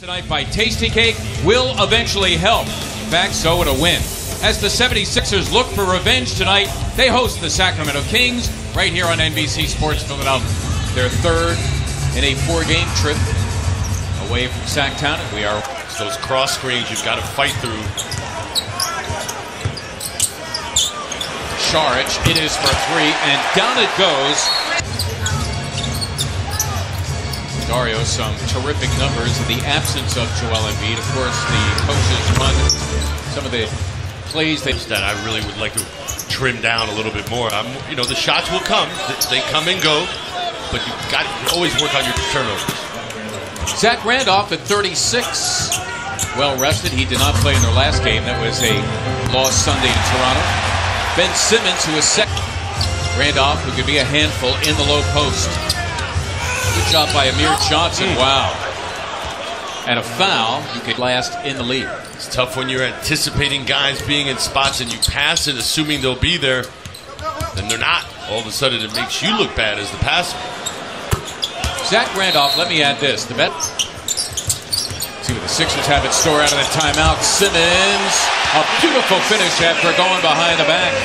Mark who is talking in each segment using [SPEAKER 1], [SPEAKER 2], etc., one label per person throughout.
[SPEAKER 1] Tonight by Tasty Cake will eventually help. In fact, so it'll win. As the 76ers look for revenge tonight, they host the Sacramento Kings right here on NBC Sports Philadelphia. Their third in a 4-game trip away from Sacktown. We are
[SPEAKER 2] those cross screens you've got to fight through.
[SPEAKER 1] Saric, it is for three, and down it goes. Dario, some terrific numbers in the absence of Joel Embiid. Of course, the coaches run some of the plays that
[SPEAKER 2] I really would like to trim down a little bit more. You know, the shots will come; they come and go, but you've got to always work on your turnovers.
[SPEAKER 1] Zach Randolph at 36, well rested. He did not play in their last game. That was a loss Sunday to Toronto. Ben Simmons, who is second. Randolph, who could be a handful in the low post. Good job by Amir Johnson. Wow. And a foul, you could last in the league.
[SPEAKER 2] It's tough when you're anticipating guys being in spots and you pass it assuming they'll be there, and they're not. All of a sudden it makes you look bad as the passer.
[SPEAKER 1] Zach Randolph, let me add this. See what the Sixers have in store out of the timeout. Simmons, a beautiful finish after going behind the back.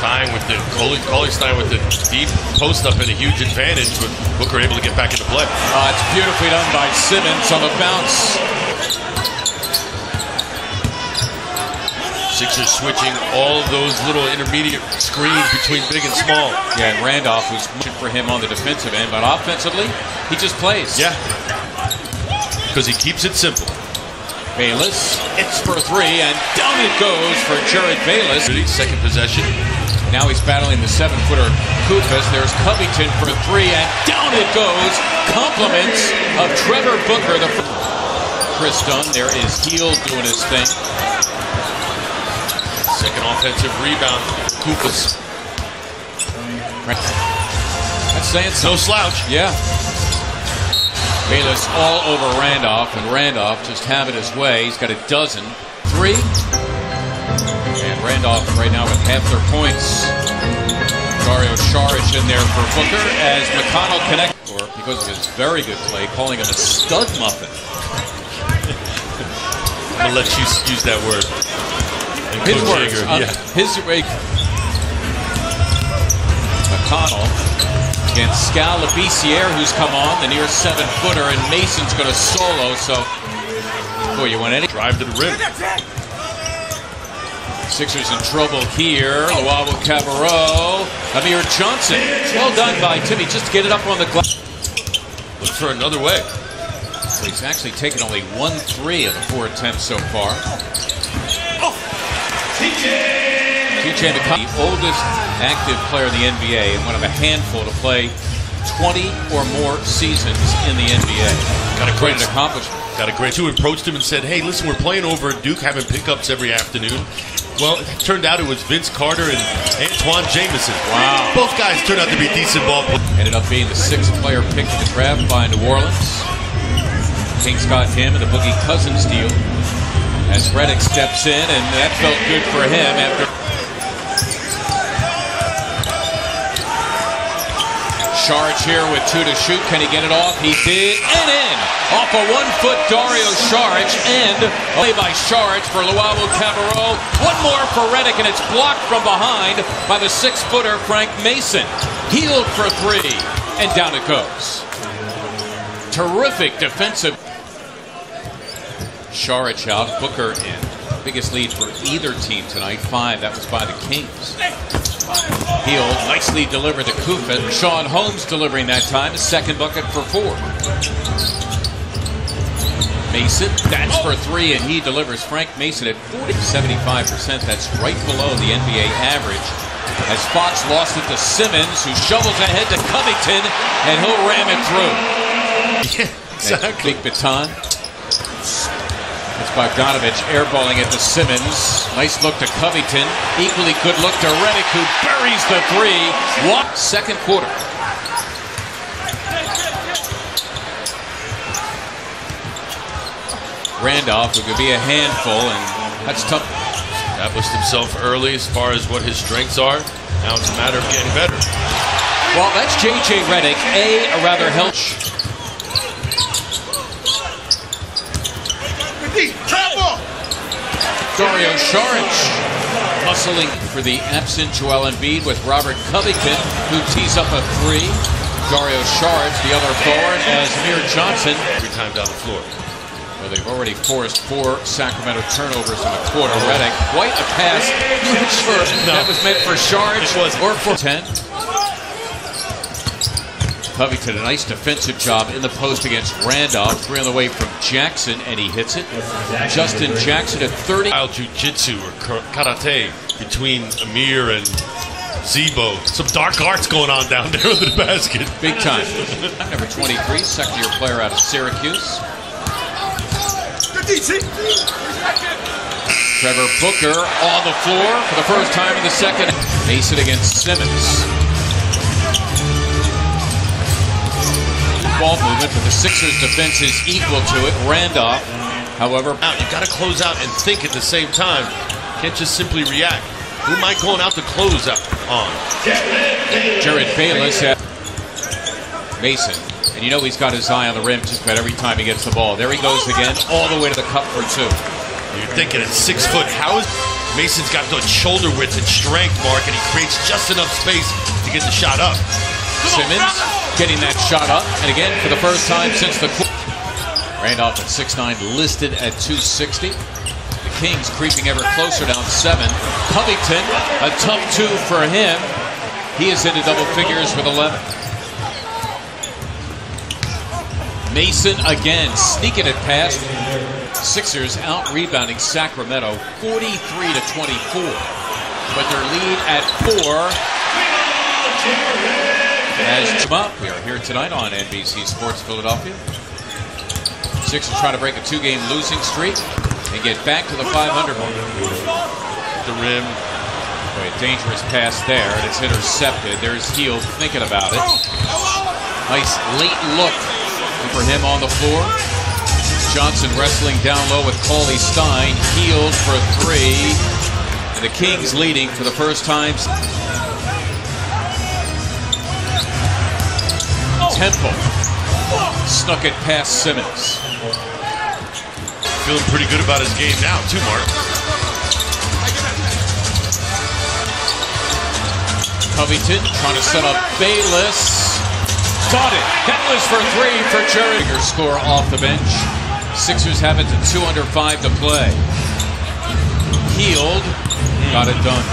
[SPEAKER 2] Tying with the Cauley-Stein with the deep post up and a huge advantage, but Booker able to get back into play.
[SPEAKER 1] It's beautifully done by Simmons on the bounce.
[SPEAKER 2] Sixers switching all of those little intermediate screens between big and small.
[SPEAKER 1] Yeah, and Randolph was pushing for him on the defensive end, but offensively, he just plays.
[SPEAKER 2] Yeah, because he keeps it simple.
[SPEAKER 1] Bayless, it's for three, and down it goes for Jared Bayless.
[SPEAKER 2] Second possession.
[SPEAKER 1] Now he's battling the 7-footer Kufas. There's Covington for three, and down it goes. Compliments of Trevor Booker. Chris Dunn, there is Heel doing his thing.
[SPEAKER 2] Second offensive rebound, Kufas.
[SPEAKER 1] That's saying something.
[SPEAKER 2] No slouch.
[SPEAKER 1] Yeah. Bayless all over Randolph, and Randolph just having his way. He's got a dozen. Three. And Randolph right now with half their points. Dario Saric in there for Booker as McConnell connects. Or because of his very good play, calling him a stud muffin.
[SPEAKER 2] I'll let you use that word.
[SPEAKER 1] His words. McConnell against Skal Labissiere, who's come on, the near 7-footer, and Mason's going to solo, so boy, you want any
[SPEAKER 2] drive to the rim.
[SPEAKER 1] Sixers in trouble here. Luau Cabarro, Amir Johnson. Well done by Timmy just to get it up on the glass.
[SPEAKER 2] Look for another way.
[SPEAKER 1] So he's actually taken only 1-3 of the 4 attempts so far. TJ McConnell, the oldest active player in the NBA and one of a handful to play 20 or more seasons in the NBA.
[SPEAKER 2] Got a great
[SPEAKER 1] accomplishment.
[SPEAKER 2] Got a great. Who approached him and said, "Hey, listen, we're playing over at Duke, having pickups every afternoon." Well, it turned out it was Vince Carter and Antoine Jameson.
[SPEAKER 1] Wow.
[SPEAKER 2] Both guys turned out to be decent ball players.
[SPEAKER 1] Ended up being the 6th player picked in the draft by New Orleans. Kings got him in the Boogie Cousins deal. As Redick steps in, and that felt good for him after. Saric here with 2 to shoot. Can he get it off? He did, and in! Off a 1-foot Dario Saric, and play by Saric for Luau Cabarro. One more for Redick, and it's blocked from behind by the 6-footer Frank Mason. Healed for three, and down it goes. Terrific defensive. Saric out, Booker in. Biggest lead for either team tonight, 5. That was by the Kings. Heel nicely delivered to Kufas. Sean Holmes delivering that time. Second bucket for 4. Mason, that's for 3, and he delivers. Frank Mason at 75%. That's right below the NBA average. As Fox lost it to Simmons, who shovels ahead to Covington, and he'll ram it through.
[SPEAKER 2] Yeah, exactly.
[SPEAKER 1] Big baton. It's Bogdanovich airballing it to Simmons. Nice look to Covington. Equally good look to Redick, who buries the 3. What? Second quarter. Randolph, who could be a handful, and that's tough.
[SPEAKER 2] Established himself early as far as what his strengths are. Now it's a matter of getting better.
[SPEAKER 1] Well, that's J.J. Redick, a rather helch. Dario Saric hustling for the absent Joel Embiid with Robert Covington, who tees up a three. Dario Saric, the other forward, as Amir Johnson.
[SPEAKER 2] Every time down the floor.
[SPEAKER 1] Well, they've already forced 4 Sacramento turnovers in a quarter. Redick, quite a pass. That was meant for Saric or for 10. Covington, a nice defensive job in the post against Randolph. 3 on the way from Jackson, and he hits it. Justin Jackson at 30.
[SPEAKER 2] Jiu-jitsu or karate between Amir and Zebo. Some dark arts going on down there with the basket.
[SPEAKER 1] Big time. Number 23, second-year player out of Syracuse. Trevor Booker on the floor for the first time in the second. Mason against Simmons. Ball movement, but the Sixers' defense is equal to it. Randolph, however,
[SPEAKER 2] you got to close out and think at the same time. Can't just simply react. Who am I going out to close out on?
[SPEAKER 1] Jared Bayless at Mason. And you know he's got his eye on the rim just about every time he gets the ball. There he goes again, all the way to the cup for 2.
[SPEAKER 2] You're thinking at 6 foot, how is Mason's got the shoulder width and strength, Mark, and he creates just enough space to get the shot up.
[SPEAKER 1] Simmons getting that shot up, and again for the first time since the Randolph at 6'9", listed at 260. The Kings creeping ever closer down 7. Covington, a tough 2 for him. He is into double figures with 11. Mason again sneaking it past. Sixers out rebounding Sacramento 43-24, but their lead at 4. As we are here tonight on NBC Sports Philadelphia. Sixers trying to break a 2-game losing streak and get back to the 500 mark.
[SPEAKER 2] The rim.
[SPEAKER 1] Boy, a dangerous pass there, and it's intercepted. There's Hield thinking about it. Nice late look for him on the floor. Johnson wrestling down low with Cauley Stein. Hield for 3. And the Kings leading for the first time. Temple snuck it past Simmons.
[SPEAKER 2] Feeling pretty good about his game now, too, Mark.
[SPEAKER 1] Covington trying to set up Bayless. Got it. Bayless for 3 for Jerry. Score off the bench. Sixers have it to 2 under 5 to play. Hield got it done.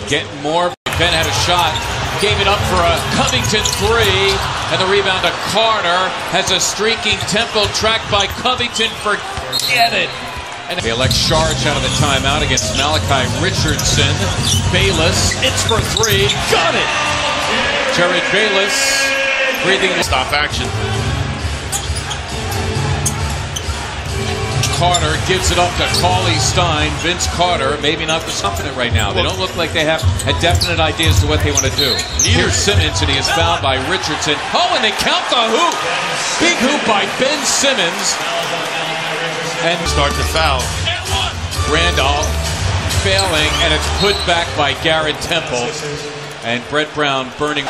[SPEAKER 1] Getting more. Ben had a shot. Gave it up for a Covington 3, and the rebound to Carter. Has a streaking Temple tracked by Covington. Forget it. And they elect Saric out of the timeout against Malachi Richardson. Bayless, it's for 3. Got it. Jared Bayless breathing.
[SPEAKER 2] Stop action.
[SPEAKER 1] Carter gives it up to Cauley Stein. Vince Carter, maybe not the confident right now. They don't look like they have a definite idea as to what they want to do. Here's Simmons, and he is fouled by Richardson. Oh, and they count the hoop. Big hoop by Ben Simmons. And
[SPEAKER 2] start to foul.
[SPEAKER 1] Randolph failing, and it's put back by Garrett Temple. And Brett Brown burning.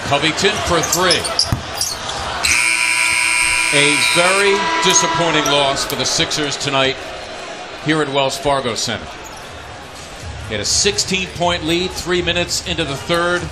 [SPEAKER 1] Covington for 3. A very disappointing loss for the Sixers tonight here at Wells Fargo Center. They had a 16-point lead 3 minutes into the third.